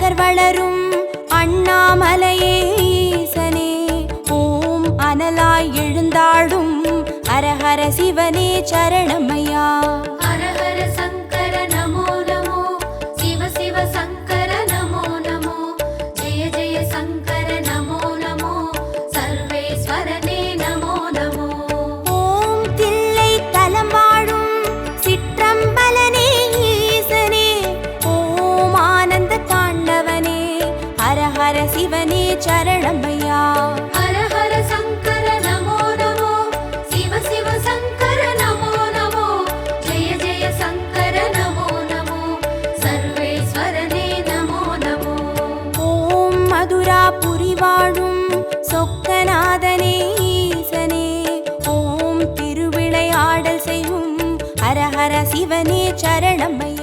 அழகர் வளரும் அண்ணாமலையே ஈசனே, ஓம் அனலாய் எழுந்தாடும் ஹரஹர சிவனே சரணமையா. ஹரஹர சங்கர நமோ நமோ, சிவ சிவ சங்கர நமோ நமோ, ஜெய ஜெய சங்கர நமோ நமோ, சர்வேஸ்வரனே நமோ நமோ. ஓம் தில்லை தலம் வாழும் சிற்றம்பலனே ஈசனே, ஓம் ஆனந்த தாண்டவனே ஹரஹர சிவனே சரணமையா. ஹரஹர சங்கர நமோ நமோ, சிவ சிவ சங்கர நமோ நமோ, ஜெய ஜெய சங்கர நமோ நமோ, சர்வேஸ்வரனே நமோ நமோ. ஓம் மதுராபுரி வாழும் சொக்கநாதனே ஈசனே, ஓம் திருவிளையாடல் செய்யும் ஹரஹர சிவனே சரணமையா.